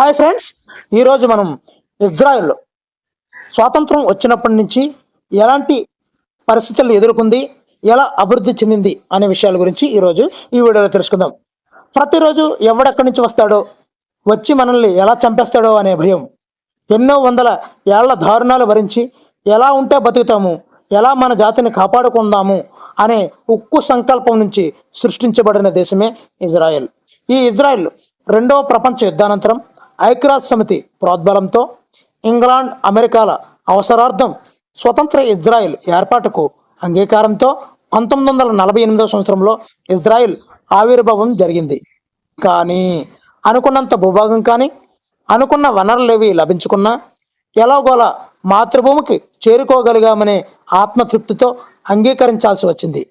Hi friends, ఈరోజు మనం Israel స్వాతంత్రం వచ్చినప్పటి నుంచి ఎలాంటి పరిస్థితులు ఎదుర్కొంది, ఎలా అభివృద్ధి చెందింది అనే విషయాల గురించి ఈరోజు ఈ వీడియోలో తెలుసుకుందాం. ప్రతిరోజు ఎవడెక్కడి నుంచి వస్తాడో, వచ్చి మనల్ని ఎలా చంపేస్తాడో అనే భయం, ఎన్నో వందల ఏళ్ల దారుణాలు భరించి ఎలా ఉంటే బతుకుతాము, ఎలా మన జాతిని కాపాడుకుందాము అనే ఉక్కు సంకల్పం నుంచి సృష్టించబడిన దేశమే ఇజ్రాయెల్. ఈ ఇజ్రాయెల్ రెండవ ప్రపంచ యుద్ధానంతరం ఐక్యరాజ్య సమితి ప్రోద్బలంతో ఇంగ్లాండ్, అమెరికాల అవసరార్థం స్వతంత్ర ఇజ్రాయెల్ ఏర్పాటుకు అంగీకారంతో 1948 సంవత్సరంలో ఇజ్రాయెల్ ఆవిర్భావం జరిగింది. కానీ అనుకున్నంత భూభాగం కానీ, అనుకున్న వనరులేవి లభించుకున్నా ఎలాగోలా మాతృభూమికి చేరుకోగలిగామనే ఆత్మతృప్తితో అంగీకరించాల్సి వచ్చింది.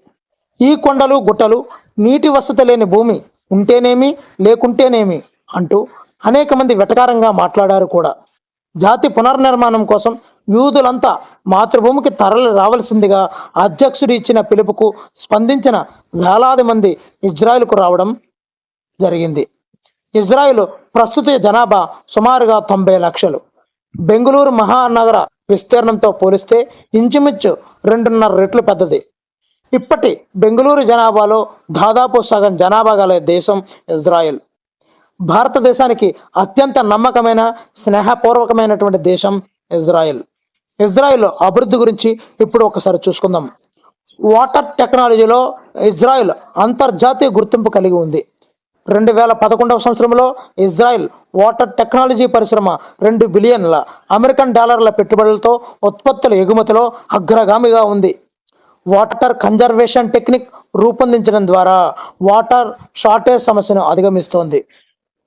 ఈ కొండలు గుట్టలు, నీటి వసతి లేని భూమి ఉంటేనేమి లేకుంటేనేమి అంటూ అనేక మంది వెటకారంగా మాట్లాడారు కూడా. జాతి పునర్నిర్మాణం కోసం యూదులంతా మాతృభూమికి తరలి రావాల్సిందిగా అధ్యక్షుడు ఇచ్చిన పిలుపుకు స్పందించిన వేలాది మంది ఇజ్రాయెల్కు రావడం జరిగింది. ఇజ్రాయెల్ ప్రస్తుత జనాభా సుమారుగా 90 లక్షలు. బెంగళూరు మహానగర విస్తీర్ణంతో పోలిస్తే ఇంచుమించు 2.5 రెట్లు పెద్దది. ఇప్పటి బెంగళూరు జనాభాలో దాదాపు సగం జనాభా గల దేశం ఇజ్రాయెల్. భారతదేశానికి అత్యంత నమ్మకమైన, స్నేహపూర్వకమైనటువంటి దేశం ఇజ్రాయెల్. ఇజ్రాయెల్ అభివృద్ధి గురించి ఇప్పుడు ఒకసారి చూసుకుందాం. వాటర్ టెక్నాలజీలో ఇజ్రాయెల్ అంతర్జాతీయ గుర్తింపు కలిగి ఉంది. 2011 సంవత్సరంలో ఇజ్రాయెల్ వాటర్ టెక్నాలజీ పరిశ్రమ $2 బిలియన్ల అమెరికన్ డాలర్ల పెట్టుబడులతో ఉత్పత్తుల ఎగుమతిలో అగ్రగామిగా ఉంది. వాటర్ కన్జర్వేషన్ టెక్నిక్ రూపొందించడం ద్వారా వాటర్ షార్టేజ్ సమస్యను అధిగమిస్తోంది.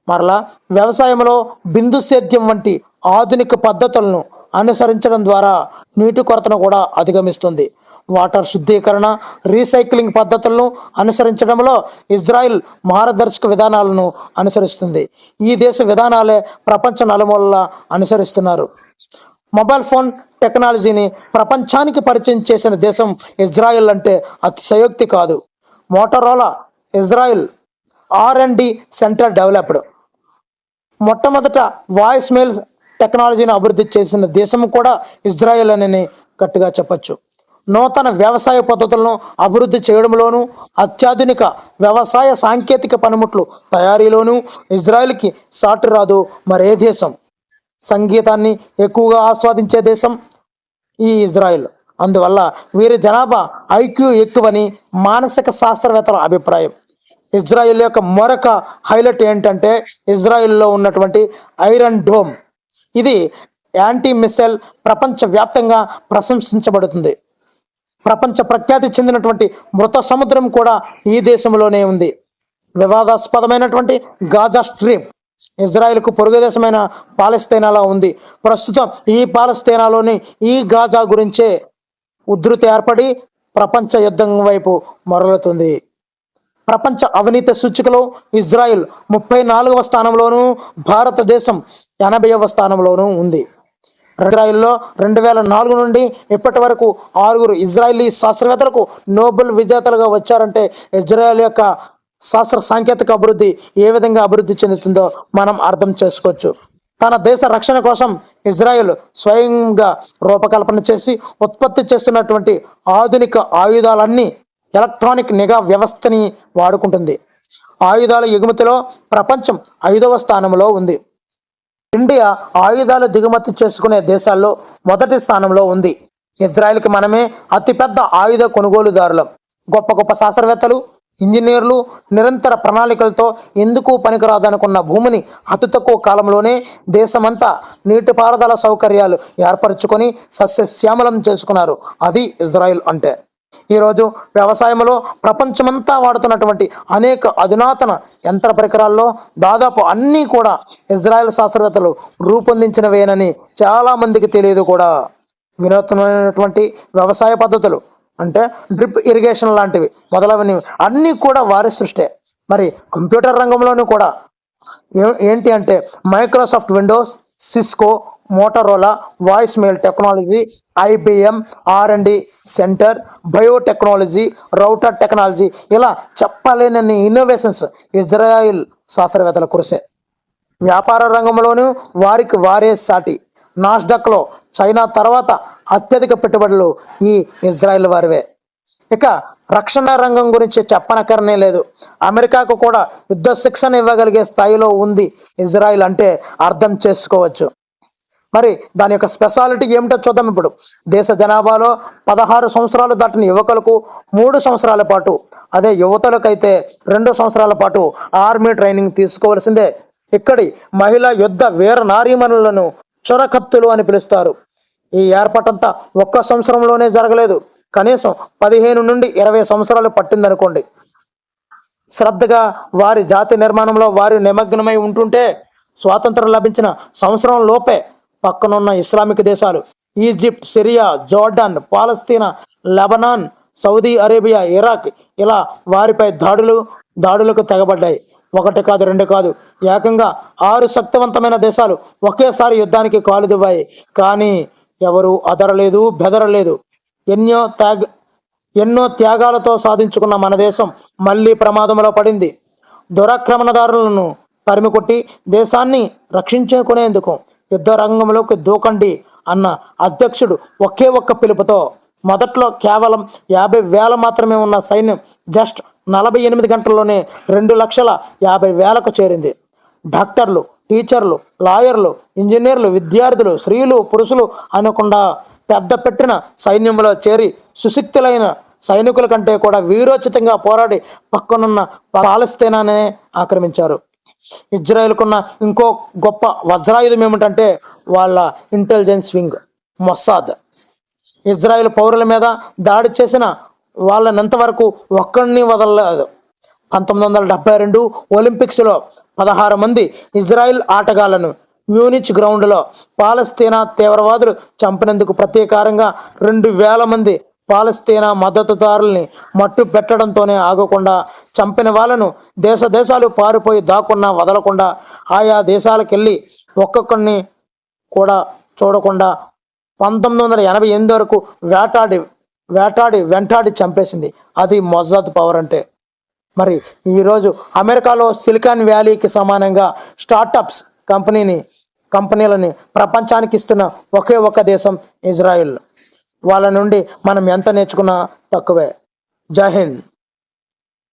మరలా వ్యవసాయంలో బిందు సేద్యం వంటి ఆధునిక పద్ధతులను అనుసరించడం ద్వారా నీటి కొరతను కూడా అధిగమిస్తుంది. వాటర్ శుద్ధీకరణ, రీసైక్లింగ్ పద్ధతులను అనుసరించడంలో ఇజ్రాయెల్ మార్గదర్శక విధానాలను అనుసరిస్తుంది. ఈ దేశ విధానాలే ప్రపంచ నలుమూలలా అనుసరిస్తున్నారు. మొబైల్ ఫోన్ టెక్నాలజీని ప్రపంచానికి పరిచయం చేసిన దేశం ఇజ్రాయెల్ అంటే అతిశయోక్తి కాదు. Motorola Israel R&D centre developed. మొట్టమొదట వాయిస్ మెయిల్ టెక్నాలజీని అభివృద్ధి చేసిన దేశం కూడా ఇజ్రాయెల్ అని గట్టిగా చెప్పచ్చు. నూతన వ్యవసాయ పద్ధతులను అభివృద్ధి చేయడంలోనూ, అత్యాధునిక వ్యవసాయ సాంకేతిక పనిముట్లు తయారీలోనూ ఇజ్రాయెల్కి సాటి రాదు మరే దేశం. సంగీతాన్ని ఎక్కువగా ఆస్వాదించే దేశం ఈ ఇజ్రాయెల్. అందువల్ల వీరి జనాభా ఐక్యూ ఎక్కువని మానసిక శాస్త్రవేత్తల అభిప్రాయం. ఇజ్రాయెల్ యొక్క మరొక హైలైట్ ఏంటంటే ఇజ్రాయెల్లో ఉన్నటువంటి ఐరన్ డోమ్. ఇది యాంటీ మిస్సైల్ ప్రపంచవ్యాప్తంగా ప్రశంసించబడుతుంది. ప్రపంచ ప్రఖ్యాతి చెందినటువంటి మృత సముద్రం కూడా ఈ దేశంలోనే ఉంది. వివాదాస్పదమైనటువంటి గాజా స్ట్రిప్ ఇజ్రాయెల్కు పొరుగు దేశమైన పాలస్తీనాలో ఉంది. ప్రస్తుతం ఈ పాలస్తీనాలోని ఈ గాజా గురించే ఉధృతి ఏర్పడి ప్రపంచ యుద్ధం వైపు మరలుతుంది. ప్రపంచ అవినీతి సూచికలో ఇజ్రాయెల్ 34వ స్థానంలోనూ, భారతదేశం 80వ స్థానంలోనూ ఉంది. ఇజ్రాయెల్లో 2004 నుండి ఇప్పటి వరకు 6 ఇజ్రాయలీ శాస్త్రవేత్తలకు నోబెల్ విజేతలుగా వచ్చారంటే ఇజ్రాయెల్ యొక్క శాస్త్ర సాంకేతిక అభివృద్ధి ఏ విధంగా అభివృద్ధి చెందుతుందో మనం అర్థం చేసుకోవచ్చు. తన దేశ రక్షణ కోసం ఇజ్రాయెల్ స్వయంగా రూపకల్పన చేసి ఉత్పత్తి చేస్తున్నటువంటి ఆధునిక ఆయుధాలన్నీ ఎలక్ట్రానిక్ నిఘా వ్యవస్థని వాడుకుంటుంది. ఆయుధాల ఎగుమతిలో ప్రపంచం 5వ స్థానంలో ఉంది. ఇండియా ఆయుధాలు దిగుమతి చేసుకునే దేశాల్లో మొదటి స్థానంలో ఉంది. ఇజ్రాయెల్కి మనమే అతిపెద్ద ఆయుధ కొనుగోలుదారులం. గొప్ప గొప్ప శాస్త్రవేత్తలు, ఇంజనీర్లు నిరంతర ప్రణాళికలతో ఎందుకు పనికిరాదనుకున్న భూమిని అతి తక్కువ కాలంలోనే దేశమంతా నీటిపారుదల సౌకర్యాలు ఏర్పరచుకొని సస్యశ్యామలం చేసుకున్నారు. అది ఇజ్రాయెల్ అంటే. ఈరోజు వ్యవసాయంలో ప్రపంచమంతా వాడుతున్నటువంటి అనేక అధునాతన యంత్ర పరికరాల్లో దాదాపు అన్నీ కూడా ఇజ్రాయెల్ శాస్త్రవేత్తలు రూపొందించినవేనని చాలామందికి తెలియదు కూడా. వినూత్నమైనటువంటి వ్యవసాయ పద్ధతులు అంటే డ్రిప్ ఇరిగేషన్ లాంటివి మొదలైనవి అన్నీ కూడా వారి సృష్టే. మరి కంప్యూటర్ రంగంలోనూ కూడా ఏంటి అంటే Microsoft Windows, Cisco, Motorola, voice mail technology, IBM R&D centre, biotechnology, router technology, ఇలా చెప్పలేనన్ని ఇన్నోవేషన్స్ ఇజ్రాయెల్ శాస్త్రవేత్తల కురిసే. వ్యాపార రంగంలోనూ వారికి వారే సాటి. నాస్డాక్లో చైనా తర్వాత అత్యధిక పెట్టుబడులు ఈ ఇజ్రాయెల్ వారివే. ఇక రక్షణ రంగం గురించి చెప్పనక్కరనే లేదు. అమెరికాకు కూడా యుద్ధ శిక్షణ ఇవ్వగలిగే స్థాయిలో ఉంది ఇజ్రాయిల్ అంటే అర్థం చేసుకోవచ్చు. మరి దాని యొక్క స్పెషాలిటీ ఏమిటో చూద్దాం. ఇప్పుడు దేశ జనాభాలో 16 సంవత్సరాలు దాటిన యువకులకు 3 సంవత్సరాల పాటు, అదే యువతులకైతే 2 సంవత్సరాల పాటు ఆర్మీ ట్రైనింగ్ తీసుకోవాల్సిందే. ఇక్కడి మహిళా యుద్ధ వీర నారీమణులను చొరకత్తులు అని పిలుస్తారు. ఈ ఏర్పాటంతా ఒక్క సంవత్సరంలోనే జరగలేదు. కనీసం 15 నుండి 20 సంవత్సరాలు పట్టిందనుకోండి. శ్రద్ధగా వారి జాతి నిర్మాణంలో వారు నిమగ్నమై ఉంటుంటే స్వాతంత్రం లభించిన సంవత్సరం లోపే పక్కనున్న ఇస్లామిక్ దేశాలు ఈజిప్ట్, సిరియా, జోర్డాన్, పాలస్తీనా, లెబనాన్, సౌదీ అరేబియా, ఇరాక్ ఇలా వారిపై దాడులకు తెగబడ్డాయి. ఒకటి కాదు, రెండు కాదు, ఏకంగా 6 శక్తివంతమైన దేశాలు ఒకేసారి యుద్ధానికి కాలుదువ్వాయి. కానీ ఎవరు అదరలేదు, బెదరలేదు. ఎన్నో త్యాగాలతో సాధించుకున్న మన దేశం మళ్ళీ ప్రమాదంలో పడింది. దురాక్రమణదారులను తరిమికొట్టి దేశాన్ని రక్షించుకునేందుకు యుద్ధ రంగంలోకి దూకండి అన్న అధ్యక్షుడు ఒకే ఒక్క పిలుపుతో మొదట్లో కేవలం 50,000 మాత్రమే ఉన్న సైన్యం జస్ట్ 48 గంటల్లోనే 2,50,000కు చేరింది. డాక్టర్లు, టీచర్లు, లాయర్లు, ఇంజనీర్లు, విద్యార్థులు, స్త్రీలు, పురుషులు అనకుండా పెద్ద పెట్టిన సైన్యంలో చేరి సుశక్తులైన సైనికుల కంటే కూడా వీరోచితంగా పోరాడి పక్కనున్న పాలస్తీనానే ఆక్రమించారు. ఇజ్రాయెల్కున్న ఇంకో గొప్ప వజ్రాయుధం ఏమిటంటే వాళ్ళ ఇంటెలిజెన్స్ వింగ్ మొస్సాద్. ఇజ్రాయెల్ పౌరుల మీద దాడి చేసిన వాళ్ళనంతవరకు ఒక్కడిని వదలలేదు. 1972 ఒలింపిక్స్లో 16 మంది ఇజ్రాయెల్ ఆటగాళ్లను మ్యూనిచ్ గ్రౌండ్లో పాలస్తీనా తీవ్రవాదులు చంపినందుకు ప్రతీకారంగా 2,000 మంది పాలస్తీనా మద్దతుదారుల్ని మట్టు పెట్టడంతోనే ఆగకుండా చంపిన వాళ్ళను దేశాలు పారిపోయి దాక్కున్నా వదలకుండా ఆయా దేశాలకెళ్ళి ఒక్కొక్కరిని కూడా చూడకుండా 1988 వరకు వెంటాడి చంపేసింది. అది మొజాద్ పవర్ అంటే. మరి ఈరోజు అమెరికాలో సిలికాన్ వ్యాలీకి సమానంగా స్టార్టప్స్ కంపెనీలని ప్రపంచానికి ఇస్తున్న ఒకే ఒక్క దేశం ఇజ్రాయిల్. వాళ్ళ నుండి మనం ఎంత నేర్చుకున్నా తక్కువే. జై హింద్.